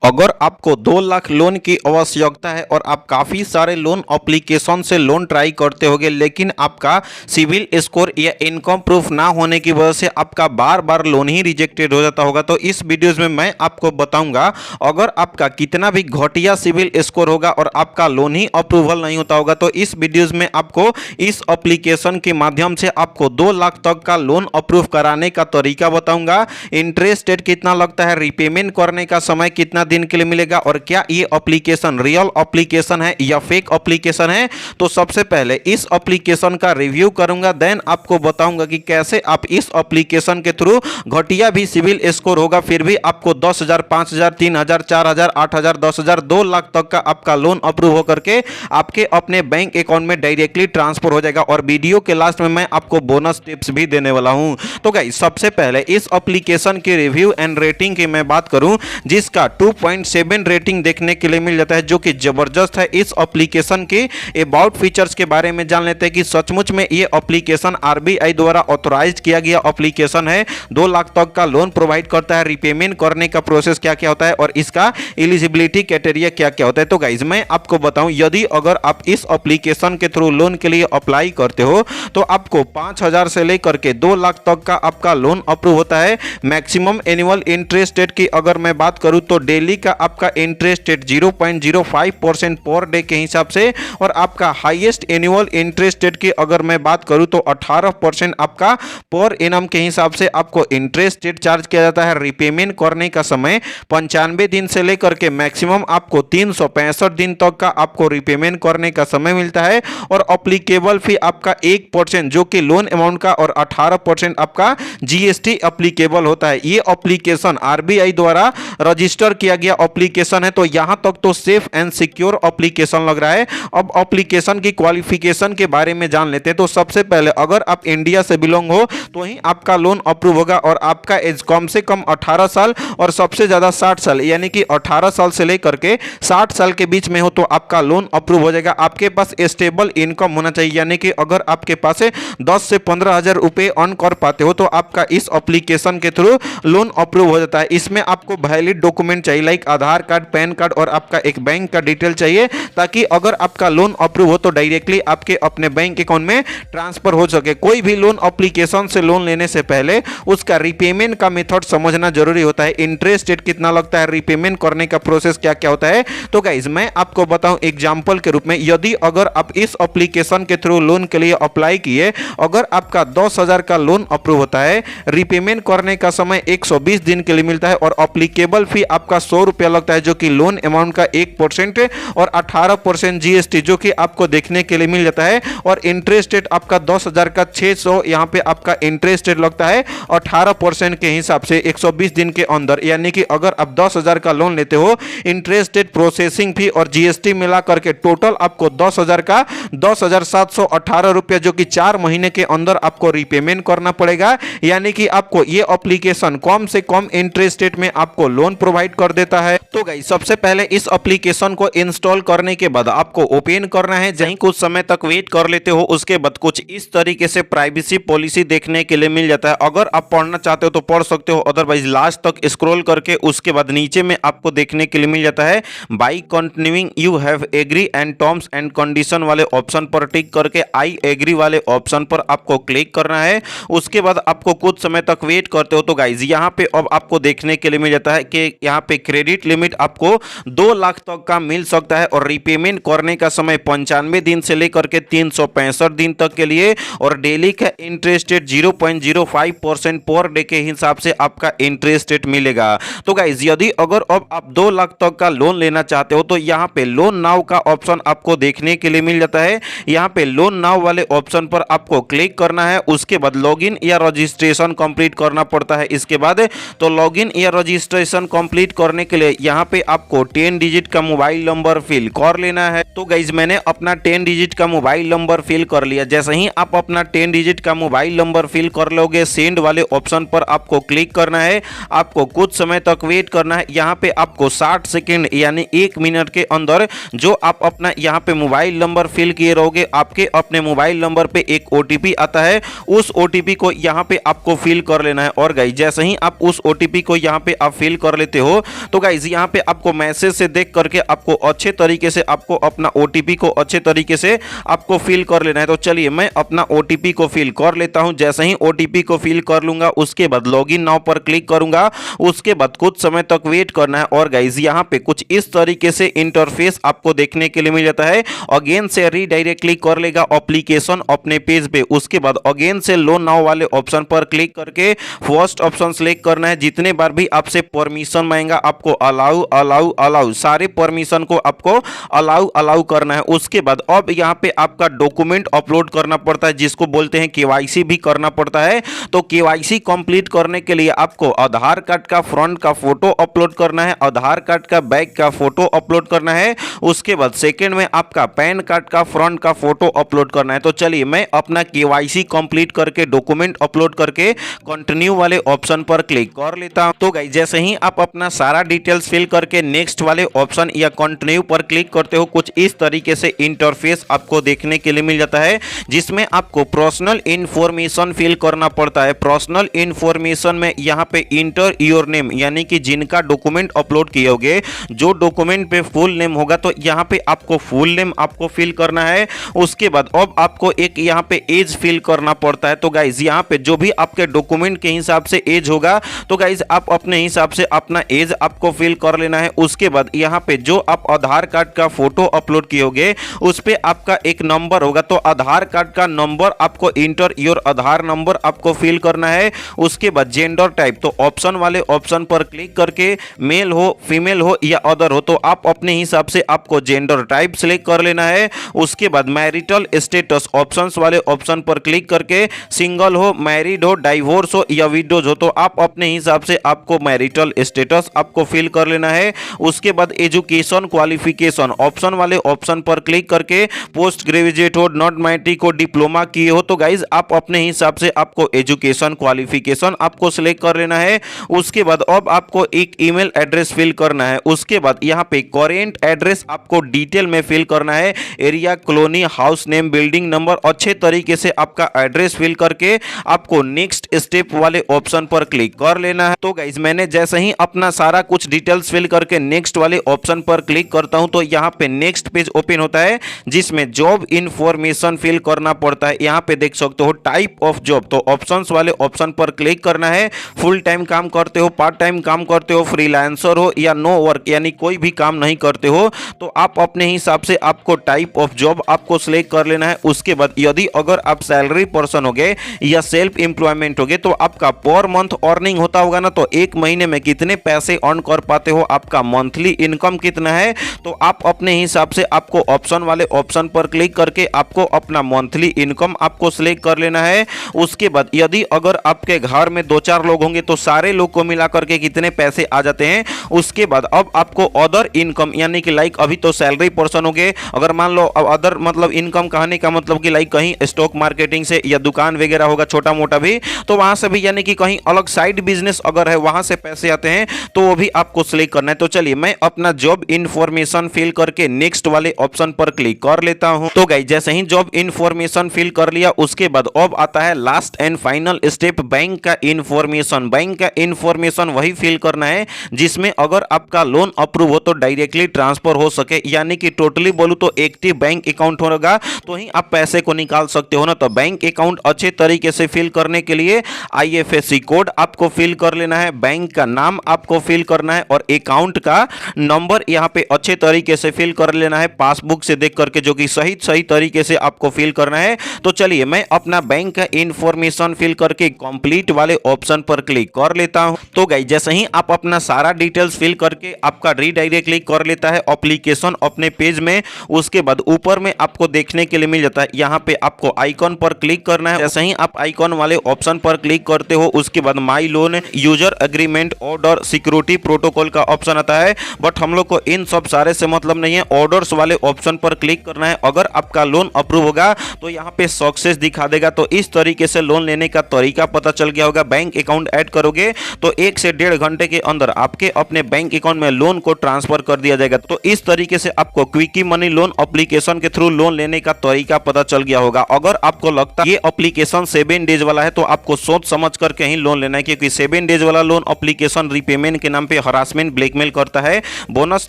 अगर आपको 2 लाख लोन की आवश्यकता है और आप काफ़ी सारे लोन एप्लीकेशन से लोन ट्राई करते होगे, लेकिन आपका सिविल स्कोर या इनकम प्रूफ ना होने की वजह से आपका बार बार लोन ही रिजेक्टेड हो जाता होगा, तो इस वीडियोज़ में मैं आपको बताऊंगा अगर आपका कितना भी घटिया सिविल स्कोर होगा और आपका लोन ही अप्रूवल नहीं होता होगा, तो इस वीडियोज़ में आपको इस एप्लीकेशन के माध्यम से आपको 2 लाख तक का लोन अप्रूव कराने का तरीका बताऊंगा। इंटरेस्ट रेट कितना लगता है, रिपेमेंट करने का समय कितना दिन के लिए मिलेगा और क्या ये एप्लीकेशन रियल एप्लीकेशन है या फेक एप्लीकेशन है। तो सबसे पहले इस एप्लीकेशन का रिव्यू करूंगा, देन आपको बताऊंगा कि कैसे आप इस एप्लीकेशन के थ्रू घटिया भी सिविल स्कोर होगा फिर भी आपको 10,000, 5,000, 3,000, 4,000, 8,000, 10,000, 2 लाख तक का आपका लोन अप्रूव होकर के आपके अपने बैंक अकाउंट में डायरेक्टली ट्रांसफर हो जाएगा। और वीडियो के लास्ट में मैं आपको बोनस टिप्स भी देने वाला हूं। तो गाइस सबसे पहले इस एप्लीकेशन की रिव्यू एंड रेटिंग की मैं बात करूं, जिसका 2.7 रेटिंग देखने के लिए मिल जाता है, जो कि जबरदस्त है। इस एप्लीकेशन के अबाउट फीचर्स के बारे में जान लेते हैं कि सचमुच में ये एप्लीकेशन आरबीआई द्वारा ऑथराइज्ड किया गया एप्लीकेशन है। 2 लाख तक का लोन प्रोवाइड करता है। रिपेमेंट करने का प्रोसेस क्या क्या होता है और इसका एलिजिबिलिटी क्राइटेरिया क्या क्या होता है। तो गाइज मैं आपको बताऊं, यदि अगर आप इस एप्लीकेशन के थ्रू लोन के लिए अप्लाई करते हो तो आपको 5,000 से लेकर के 2 लाख तक का आपका लोन अप्रूव होता है। मैक्सिमम एनुअल इंटरेस्ट रेट की अगर मैं बात करूं तो डेली का आपका इंटरेस्ट रेट 0.05% पर डे के हिसाब से, और आपका हाईएस्ट एनुअल इंटरेस्ट रेट की अगर मैं बात करूं तो 18% आपका पर एनम के हिसाब से आपको इंटरेस्ट रेट चार्ज किया जाता है। रिपेमेंट करने का समय 95 दिन से लेकर के मैक्सिमम आपको 365 दिन तक का आपको रिपेमेंट करने का समय मिलता है। और अप्लीकेबल फी आपका 1% जो कि लोन अमाउंट का और 18% आपका जीएसटी अप्लीकेबल होता है। ये एप्लीकेशन आरबीआई द्वारा रजिस्टर किया गया एप्लीकेशन है, तो यहां तक तो सेफ एंड सिक्योर एप्लीकेशन लग रहा है। अब एप्लीकेशन की क्वालिफिकेशन के बारे में जान लेते हैं। तो सबसे पहले अगर आप इंडिया से बिलोंग हो तो ही आपका लोन अप्रूव होगा और आपका एज कम से कम 18 साल और सबसे ज्यादा 60 साल, यानी कि 18 साल से लेकर के 60 साल के बीच में हो तो आपका लोन अप्रूव हो जाएगा। आपके पास स्टेबल इनकम होना चाहिए, यानी कि अगर आपके पास 10 से 15,000 रुपए अर्न कर पाते हो तो आपका इस एप्लीकेशन के थ्रू लोन अप्रूव हो जाता है। इसमें आपको वैलिड डॉक्यूमेंट चाहिए, लाइक आधार कार्ड, पैन कार्ड और आपका एक बैंक का डिटेल चाहिए, ताकि अगर आपका लोन अप्रूव हो तो डायरेक्टली आपके अपने बैंक अकाउंट में ट्रांसफर हो सके। कोई भी लोन एप्लीकेशन से लोन लेने से पहले उसका रिपेमेंट का मेथड समझना जरूरी होता है। इंटरेस्ट रेट कितना लगता है, रिपेमेंट करने का प्रोसेस क्या क्या होता है। तो गाइज मैं आपको बताऊं एग्जांपल के रूप में, यदि अगर आप इस एप्लीकेशन के थ्रू लोन के लिए अप्लाई किए, अगर आपका 10,000 का लोन अप्रूव होता है, रिपेमेंट करने का समय 120 दिन के लिए मिलता है और अप्लीकेबल फी आपका 100 रुपया लगता है, जो कि लोन अमाउंट का 1% और 18% जीएसटी जो कि आपको देखने के लिए मिल जाता है। और इंटरेस्ट रेट आपका 10,000 का 600 यहां पे आपका इंटरेस्ट रेट लगता है 18% के हिसाब से 120 दिन के अंदर, यानी कि अगर आप 10,000 का लोन लेते हो, इंटरेस्ट रेट, प्रोसेसिंग फी और जीएसटी मिला करके टोटल आपको 10,000 का 10,718 रुपया, जो कि 4 महीने के अंदर आपको रिपेमेंट करना पड़ेगा। यानी कि आपको ये एप्लीकेशन कम से कम इंटरेस्ट रेट में आपको लोन प्रोवाइड कर देता है। तो गाइस सबसे पहले इस एप्लीकेशन को इंस्टॉल करने के बाद आपको ओपन करना है, जहीं कुछ समय तक वेट कर लेते हो, उसके बाद कुछ इस तरीके से प्राइवेसी पॉलिसी देखने के लिए मिल जाता है। अगर आप पढ़ना चाहते हो तो पढ़ सकते हो, अदरवाइज लास्ट तक स्क्रॉल करके उसके बाद नीचे में आपको देखने के लिए मिल जाता है by continuing you have agree and terms and condition वाले ऑप्शन पर टिक करके आई एग्री वाले ऑप्शन पर आपको क्लिक करना है। उसके बाद आपको कुछ समय तक वेट करते हो तो गाइज यहाँ पे अब आपको देखने के लिए मिल जाता है कि यहाँ पे क्रेडिट लिमिट आपको 2 लाख तक का मिल सकता है और रिपेमेंट करने का समय 95 दिन से लेकर के 365 दिन तक के लिए, और डेली का इंटरेस्ट रेट 0.05% पर डे के हिसाब से आपका इंटरेस्ट रेट मिलेगा। तो गाइज यदि अगर अब आप 2 लाख तक का लोन लेना चाहते हो तो यहाँ पे लोन नाउ का ऑप्शन आपको देखने के लिए मिल जाता है। यहाँ पे लोन नाउ वाले ऑप्शन पर आपको क्लिक करना है। उसके बाद लॉगिन या रजिस्ट्रेशन कंप्लीट करना पड़ता है। इसके बाद तो लॉगिन या रजिस्ट्रेशन कंप्लीट करने के लिए यहाँ पे आपको 10 डिजिट का मोबाइल नंबर फिल कर लेना है। तो गाइज मैंने अपना 10 डिजिट का मोबाइल नंबर फिल कर लिया। जैसे ही आप अपना 10 डिजिट का मोबाइल नंबर फिल कर लोगे, सेंड वाले ऑप्शन पर आपको क्लिक करना है। आपको कुछ समय तक वेट करना है। यहाँ पे आपको 60 सेकेंड यानी 1 मिनट के अंदर जो आप अपना यहाँ पे मोबाइल नंबर फिल किए रहोगे, आपके अपने मोबाइल नंबर पे एक ओटीपी आता है। उस ओटीपी को यहाँ पे आपको फिल कर लेना है। और गाइस जैसे ही आप उस ओटीपी को यहाँ पे आप फिल कर लेते हो तो गाइज यहाँ पे आपको मैसेज से देख करके आपको अच्छे तरीके से आपको अपना ओटीपी को अच्छे तरीके से आपको फिल कर लेना है। तो चलिए मैं अपना ओटीपी को फिल कर लेता हूं। जैसे ही ओटीपी को फिल कर लूंगा उसके बाद लॉगिन नाउ पर क्लिक करूंगा। उसके बाद कुछ समय तक वेट करना है और गाइज यहाँ पे कुछ इस तरीके से इंटरफेस आपको देखने के लिए मिल जाता है। अगेन से रीडायरेक्टली कर लेगा एप्लीकेशन अपने पेज पे। उसके बाद अगेन से लोन नाउ वाले ऑप्शन पर क्लिक करके फर्स्ट ऑप्शन सेलेक्ट करना है। जितने बार भी आपसे परमिशन मांगेगा आपको अलाउ अलाउ अलाउ सारे परमिशन को आपको अलाउ अलाउ करना है। उसके बाद अब यहाँ पे आपका डॉक्यूमेंट अपलोड करना पड़ता है जिसको बोलते हैं केवाईसी भी करना पड़ता है। तो केवाईसी कंप्लीट करने के लिए आपको आधार कार्ड का फ्रंट का फोटो अपलोड करना है, आधार कार्ड का बैक का फोटो अपलोड करना है। उसके बाद सेकंड में आपका पैन कार्ड का फ्रंट का फोटो अपलोड करना है। तो चलिए मैं अपना केवाईसी कंप्लीट करके डॉक्यूमेंट अपलोड करके कंटिन्यू वाले ऑप्शन पर क्लिक कर लेता हूं। तो गाइस जैसे ही आप अपना सारा डिटेल्स फिल करके नेक्स्ट वाले ऑप्शन या कंटिन्यू पर क्लिक करते हो कुछ इस तरीके से इंटरफेस आपको देखने के लिए मिल जाता है जिसमें आपको पर्सनल इंफॉर्मेशन फिल करना पड़ता है। पर्सनल इंफॉर्मेशन में यहाँ पे इंटर योर नेम यानी कि जिनका डॉक्यूमेंट अपलोड किए होगे जो डॉक्यूमेंट पे फुल नेम होगा तो यहाँ पे आपको फुल नेम आपको फिल करना है। उसके बाद अब आपको एक यहाँ पे एज फिल करना पड़ता है। तो गाइज यहाँ पे जो भी आपके डॉक्यूमेंट के हिसाब से एज होगा तो गाइज आप अपने हिसाब से अपना एज आपको फिल कर लेना है। उसके बाद यहाँ पे जो आप आधार कार्ड का फोटो अपलोड किए होगे उस पे आपका एक नंबर होगा तो आधार कार्ड का नंबर आपको इंटर योर आधार नंबर आपको फिल करना है। उसके बाद जेंडर टाइप तो ऑप्शन वाले ऑप्शन पर क्लिक करके मेल हो फीमेल हो या अदर हो तो आप अपने हिसाब से आपको जेंडर टाइप सेलेक्ट कर लेना है। उसके बाद मैरिटल स्टेटस ऑप्शंस वाले ऑप्शन पर क्लिक करके सिंगल हो मैरिड हो डाइवोर्स हो या विडोज हो तो आप अपने हिसाब से आपको मैरिटल स्टेटस आपको फिल कर लेना है। उसके बाद एजुकेशन क्वालिफिकेशन ऑप्शन वाले ऑप्शन पर क्लिक करके पोस्ट ग्रेजुएट हो नॉट मैट्रिक हो डिप्लोमा किए हो तो गाइज आप अपने हिसाब से आपको एजुकेशन क्वालिफिकेशन आपको सिलेक्ट कर लेना है। उसके बाद अब आपको एक ईमेल एड्रेस फिल करना है। उसके बाद यहाँ पे करेंट एड्रेस आपको डिटेल में फिल करना है, area colony house name building number अच्छे तरीके से आपका एड्रेस फिल करके आपको नेक्स्ट स्टेप वाले ऑप्शन पर क्लिक कर लेना है। तो गाइज मैंने जैसे ही अपना सारा कुछ डिटेल्स फिल करके नेक्स्ट वाले ऑप्शन पर क्लिक करता हूं तो यहाँ पे नेक्स्ट पेज ओपन होता है जिसमें जॉब इंफॉर्मेशन फिल करना पड़ता है। यहाँ पे देख सकते हो टाइप ऑफ जॉब तो ऑप्शंस वाले ऑप्शन पर क्लिक करना है। फुल टाइम काम करते हो, पार्ट टाइम काम करते हो, फ्रीलांसर हो या नो वर्क यानी कोई भी काम नहीं करते हो तो आप अपने हिसाब से आपको टाइप ऑफ जॉब आपको सिलेक्ट कर लेना है। उसके बाद यदि अगर आप सैलरी पर्सन हो गए या सेल्फ एम्प्लॉयमेंट हो गए तो आपका पर मंथ अर्निंग होता होगा ना तो एक महीने में कितने पैसे अर्न कर पाते हो, आपका मंथली इनकम कितना है तो आप अपने हिसाब से आपको ऑप्शन वाले ऑप्शन पर क्लिक करके आपको अपना मंथली इनकम आपको सिलेक्ट कर लेना है। उसके बाद यदि अगर आपके घर में 2-4 लोग होंगे तो सारे लोग को मिला करके कितने पैसे आ जाते हैं। उसके बाद अब आपको अदर इनकम यानी कि लाइक अभी तो सैलरी पर्सन हो गए, अगर मान लो अदर मतलब इनकम कहने का मतलब कि लाइक कहीं स्टॉक मार्केटिंग से या दुकान वगैरह होगा छोटा मोटा भी तो वहां से भी यानी कि कहीं अलग साइड बिजनेस अगर है वहां से पैसे आते हैं तो वो भी आपको सिलेक्ट करना है। तो चलिए मैं अपना जॉब इंफॉर्मेशन फिल करके नेक्स्ट वाले ऑप्शन पर क्लिक कर लेता हूं। तो गाइस जैसे ही जॉब इंफॉर्मेशन फिल कर लिया उसके बाद अब आता है last and final step bank का इंफॉर्मेशन। बैंक का इंफॉर्मेशन वही फिल करना है जिसमें अगर आपका लोन अप्रूव हो तो डायरेक्टली ट्रांसफर हो सके यानी कि टोटली बोलूं तो एक्टिव बैंक अकाउंट होगा तो ही आप पैसे को निकाल सकते हो ना। तो बैंक अकाउंट अच्छे तरीके से फिल करने के लिए IFSC कोड आपको फिल कर लेना है, बैंक का नाम आपको फिल करना है और अकाउंट का नंबर यहाँ पे अच्छे तरीके से फिल कर लेना है पासबुक से देख करके जो कि सही तरीके से आपको फिल करना है। तो चलिए मैं अपना बैंक का इंफॉर्मेशन फिल करके कंप्लीट वाले ऑप्शन पर क्लिक कर लेता हूं। तो गाइस जैसे ही आप अपना सारा डिटेल्स फिल करके आपका रीडायरेक्टली कर लेता है एप्लीकेशन अपने पेज में, उसके बाद ऊपर में आपको देखने के लिए मिल जाता है यहाँ पे आपको आइकॉन पर क्लिक करना है। जैसे ही आप आइकॉन वाले ऑप्शन पर क्लिक करते हो उसके बाद my loan user agreement order security protocol का ऑप्शन आता है बट हम लोग को इन सब सारे से मतलब नहीं है। ऑर्डर्स वाले ऑप्शन पर क्लिक करना है। अगर आपका लोन अप्रूव होगा तो यहाँ पे सक्सेस दिखा देगा। तो इस तरीके से लोन लेने का तरीका पता चल गया होगा। बैंक अकाउंट ऐड करोगे तो 1 से 1.5 घंटे के अंदर आपके अपने बैंक अकाउंट में लोन को ट्रांसफर कर दिया जाएगा। तो इस तरीके से आपको क्विकी मनी लोन एप्लीकेशन के थ्रू लोन लेने का तरीका पता चल गया होगा। अगर आपको लगता है ये एप्लीकेशन 7 डेज वाला है तो आपको सोच समझ करके ही लोन लेना है क्योंकि 7 डेज वाला लोन एप्लीकेशन रीपेमेंट के नाम पे से हरासमेंट ब्लैकमेल करता है। बोनस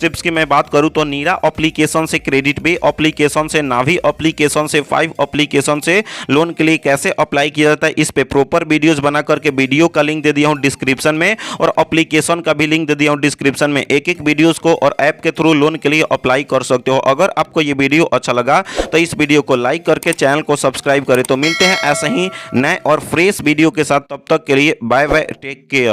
टिप्स की मैं बात करूं तो नीरा एप्लीकेशन से, क्रेडिट बे एप्लीकेशन से, नावी एप्लीकेशन से, 5 एप्लीकेशन से लोन के लिए कैसे अप्लाई किया जाता है, इस पे प्रॉपर वीडियोस बना करके वीडियो का लिंक दे दिया हूं डिस्क्रिप्शन में और एप्लीकेशन का भी लिंक दे दिया हूं डिस्क्रिप्शन में। एक एक वीडियोस को और ऐप के थ्रू लोन के लिए अप्लाई कर सकते हो। अगर आपको ये वीडियो अच्छा लगा तो इस वीडियो को लाइक करके चैनल को सब्सक्राइब करें। तो मिलते हैं ऐसे ही नए और फ्रेश वीडियो के साथ, तब तक के लिए बाय बाय, टेक केयर।